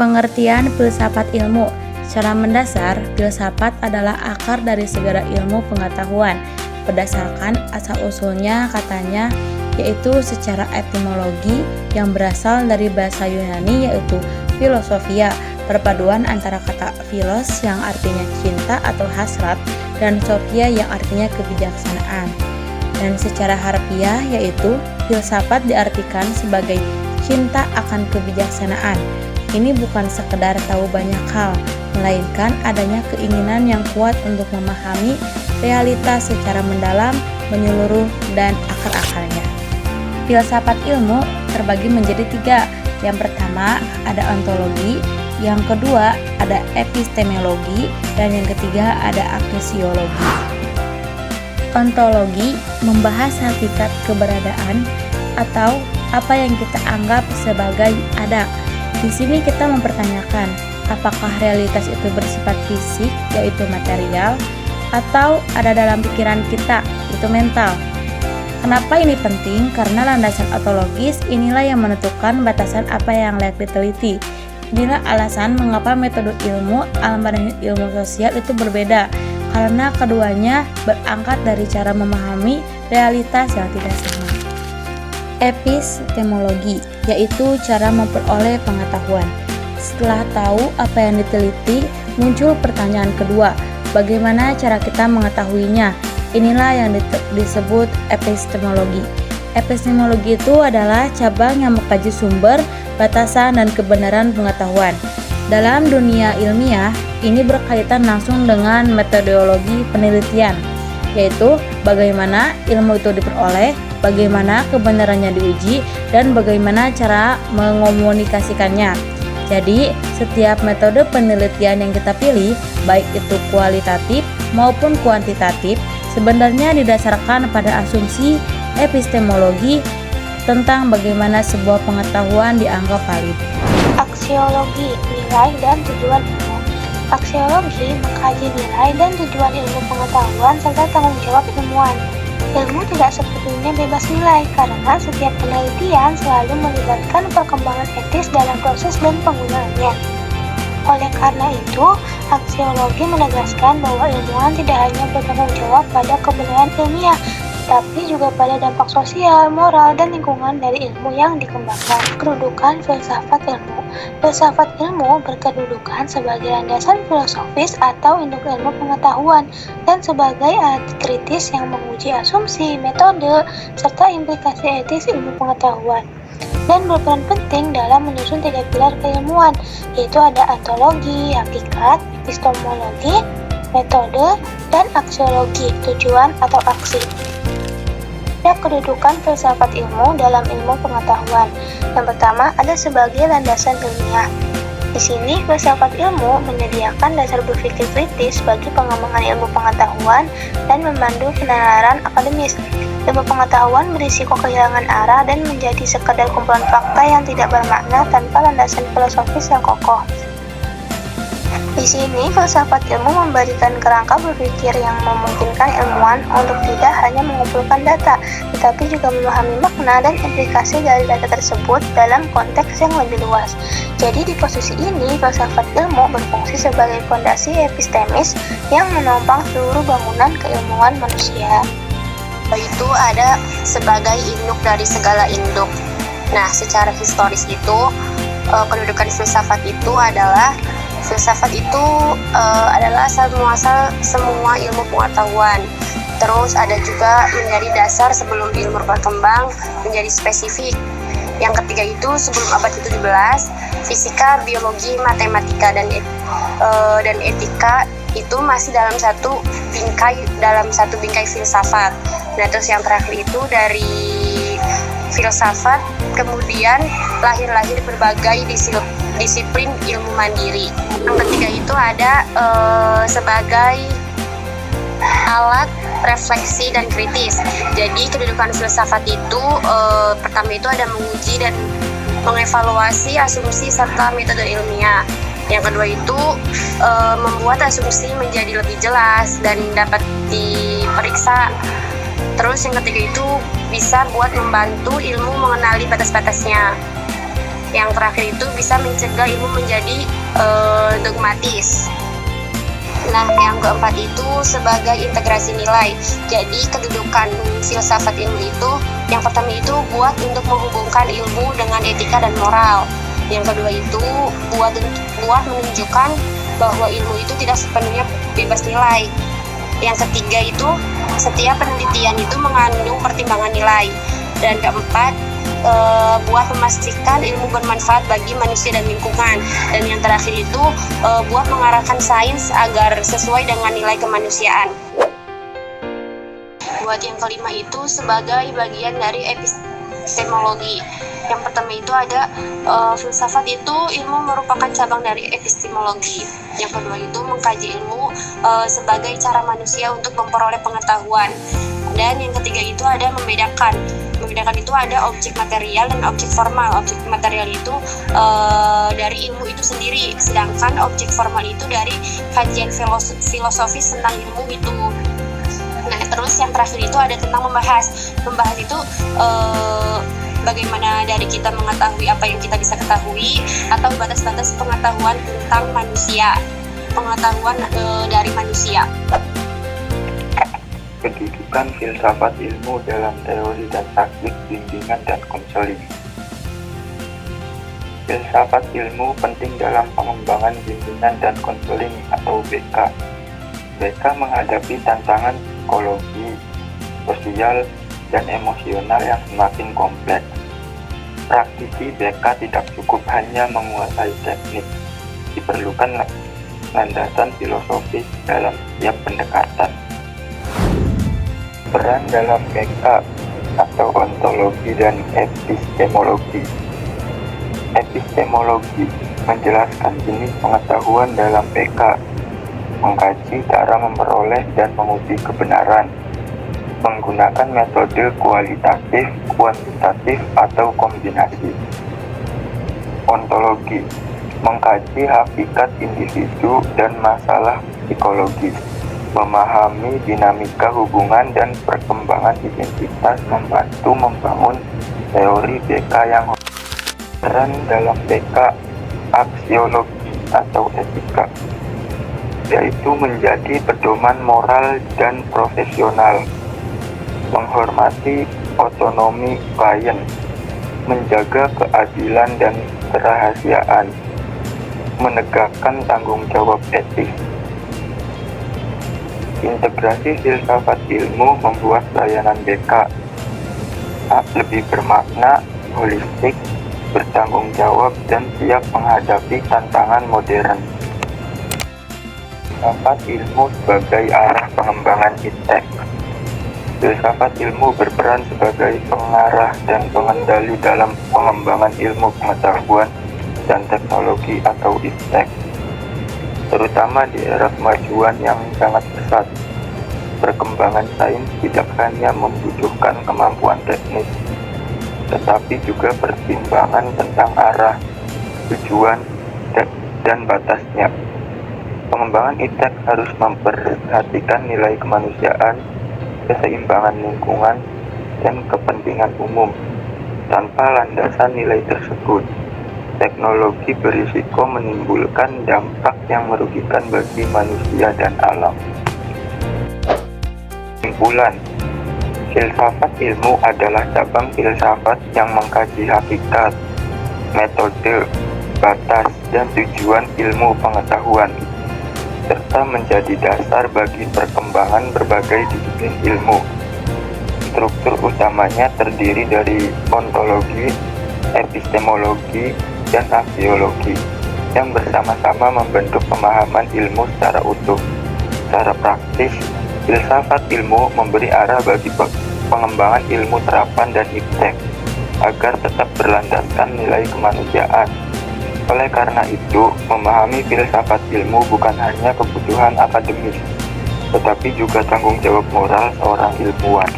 Pengertian filsafat ilmu. Secara mendasar, filsafat adalah akar dari segala ilmu pengetahuan. Berdasarkan asal-usulnya katanya, yaitu secara etimologi yang berasal dari bahasa Yunani yaitu filosofia, perpaduan antara kata philos yang artinya cinta atau hasrat dan sophia yang artinya kebijaksanaan. Dan secara harfiah yaitu filsafat diartikan sebagai cinta akan kebijaksanaan. Ini bukan sekedar tahu banyak hal, melainkan adanya keinginan yang kuat untuk memahami realitas secara mendalam, menyeluruh, dan akar-akarnya. Filsafat ilmu terbagi menjadi 3. Yang pertama ada ontologi, yang kedua ada epistemologi, dan yang ketiga ada aksiologi. Ontologi membahas hakikat keberadaan atau apa yang kita anggap sebagai ada. Di sini kita mempertanyakan apakah realitas itu bersifat fisik, yaitu material, atau ada dalam pikiran kita, itu mental. Kenapa ini penting? Karena landasan ontologis inilah yang menentukan batasan apa yang layak diteliti. Inilah alasan mengapa metode ilmu alam dan ilmu sosial itu berbeda, karena keduanya berangkat dari cara memahami realitas yang tidak sama. Epistemologi, yaitu cara memperoleh pengetahuan. Setelah tahu apa yang diteliti, muncul pertanyaan kedua, bagaimana cara kita mengetahuinya? Inilah yang disebut epistemologi. Epistemologi itu adalah cabang yang mengkaji sumber, batasan, dan kebenaran pengetahuan. Dalam dunia ilmiah, ini berkaitan langsung dengan metodologi penelitian, yaitu bagaimana ilmu itu diperoleh, bagaimana kebenarannya diuji, dan bagaimana cara mengomunikasikannya. Jadi, setiap metode penelitian yang kita pilih, baik itu kualitatif maupun kuantitatif, sebenarnya didasarkan pada asumsi epistemologi tentang bagaimana sebuah pengetahuan dianggap valid. Aksiologi, nilai dan tujuan ilmu. Aksiologi mengkaji nilai dan tujuan ilmu pengetahuan serta tanggung jawab ilmuwan. Ilmu tidak sepenuhnya bebas nilai karena setiap penelitian selalu melibatkan perkembangan etis dalam proses dan penggunaannya. Oleh karena itu, aksiologi menegaskan bahwa ilmuwan tidak hanya bertanggung jawab pada kebenaran ilmiah, tapi juga pada dampak sosial, moral, dan lingkungan dari ilmu yang dikembangkan. Kedudukan filsafat ilmu. Filsafat ilmu berkedudukan sebagai landasan filosofis atau induk ilmu pengetahuan dan sebagai alat kritis yang menguji asumsi, metode, serta implikasi etis ilmu pengetahuan. Dan berperan penting dalam menyusun 3 pilar keilmuan, yaitu ada ontologi, hakikat, epistemologi, metode, dan aksiologi, tujuan atau aksi. Ada kedudukan filsafat ilmu dalam ilmu pengetahuan. Yang pertama ada sebagai landasan ilmiah. Di sini filsafat ilmu menyediakan dasar berpikir kritis bagi pengembangan ilmu pengetahuan dan memandu penalaran akademis. Ilmu pengetahuan berisiko kehilangan arah dan menjadi sekedar kumpulan fakta yang tidak bermakna tanpa landasan filosofis yang kokoh. Di sini, filsafat ilmu memberikan kerangka berpikir yang memungkinkan ilmuwan untuk tidak hanya mengumpulkan data, tetapi juga memahami makna dan implikasi dari data tersebut dalam konteks yang lebih luas. Jadi di posisi ini, filsafat ilmu berfungsi sebagai fondasi epistemis yang menopang seluruh bangunan keilmuan manusia. Itu ada sebagai induk dari segala induk. Nah, secara historis itu, kedudukan filsafat itu adalah asal muasal semua ilmu pengetahuan. Terus ada juga menjadi dasar sebelum ilmu berkembang menjadi spesifik. Yang ketiga itu sebelum abad ke-17, fisika, biologi, matematika, dan etika itu masih dalam satu bingkai filsafat. Nah, terus yang terakhir itu dari filsafat kemudian lahir berbagai disiplin ilmu mandiri. Yang ketiga itu ada sebagai alat refleksi dan kritis. Jadi kedudukan filsafat itu pertama itu ada menguji dan mengevaluasi asumsi serta metode ilmiah. Yang kedua itu membuat asumsi menjadi lebih jelas dan dapat diperiksa. Terus yang ketiga itu bisa buat membantu ilmu mengenali batas-batasnya. Yang terakhir itu bisa mencegah ilmu menjadi dogmatis. Nah, yang keempat itu sebagai integrasi nilai. Jadi kedudukan filsafat ilmu itu, yang pertama itu buat untuk menghubungkan ilmu dengan etika dan moral. Yang kedua itu buat menunjukkan bahwa ilmu itu tidak sepenuhnya bebas nilai. Yang ketiga itu setiap penelitian itu mengandung pertimbangan nilai. Dan keempat, buat memastikan ilmu bermanfaat bagi manusia dan lingkungan. Dan yang terakhir itu buat mengarahkan sains agar sesuai dengan nilai kemanusiaan. Buat yang kelima itu sebagai bagian dari epistemologi. Yang pertama itu ada filsafat itu ilmu merupakan cabang dari epistemologi. Yang kedua itu mengkaji ilmu sebagai cara manusia untuk memperoleh pengetahuan. Dan yang ketiga itu ada membedakan itu ada objek material dan objek formal. Objek material itu dari ilmu itu sendiri, sedangkan objek formal itu dari kajian filosofis tentang ilmu itu. Nah, terus yang terakhir itu ada tentang membahas itu bagaimana dari kita mengetahui apa yang kita bisa ketahui, atau batas-batas pengetahuan tentang manusia, pengetahuan dari manusia. Kedudukan filsafat ilmu dalam teori dan taktik bimbingan dan konseling. Filsafat ilmu penting dalam pengembangan bimbingan dan konseling atau BK. BK menghadapi tantangan psikologi, sosial, dan emosional yang semakin kompleks. Praktisi BK tidak cukup hanya menguasai teknik, diperlukan landasan filosofis dalam setiap pendekatan. Peran dalam BK atau ontologi dan epistemologi. Epistemologi menjelaskan jenis pengetahuan dalam BK, mengkaji cara memperoleh dan menguji kebenaran, menggunakan metode kualitatif, kuantitatif, atau kombinasi. Ontologi mengkaji hakikat individu dan masalah psikologis, memahami dinamika hubungan dan perkembangan identitas, membantu membangun teori BK yang peran dalam BK aksiologi atau etika, yaitu menjadi pedoman moral dan profesional, menghormati otonomi klien, menjaga keadilan dan kerahasiaan, menegakkan tanggung jawab etis. Integrasi filsafat ilmu membuat layanan BK lebih bermakna, holistik, bertanggung jawab, dan siap menghadapi tantangan modern. Filsafat ilmu sebagai arah pengembangan iptek. Filsafat ilmu berperan sebagai pengarah dan pengendali dalam pengembangan ilmu pengetahuan dan teknologi atau iptek, terutama di era kemajuan yang sangat pesat. Perkembangan sains tidak hanya membutuhkan kemampuan teknis, tetapi juga pertimbangan tentang arah, tujuan, dan batasnya. Pengembangan iptek harus memperhatikan nilai kemanusiaan, keseimbangan lingkungan, dan kepentingan umum. Tanpa landasan nilai tersebut, teknologi berisiko menimbulkan dampak yang merugikan bagi manusia dan alam. Kesimpulan, filsafat ilmu adalah cabang filsafat yang mengkaji hakikat, metode, batas, dan tujuan ilmu pengetahuan, serta menjadi dasar bagi perkembangan berbagai disiplin ilmu. Struktur utamanya terdiri dari ontologi, epistemologi, dan aksiologi yang bersama-sama membentuk pemahaman ilmu secara utuh. Secara praktis, filsafat ilmu memberi arah bagi pengembangan ilmu terapan dan iptek agar tetap berlandaskan nilai kemanusiaan. Oleh karena itu, memahami filsafat ilmu bukan hanya kebutuhan akademis, tetapi juga tanggung jawab moral seorang ilmuwan.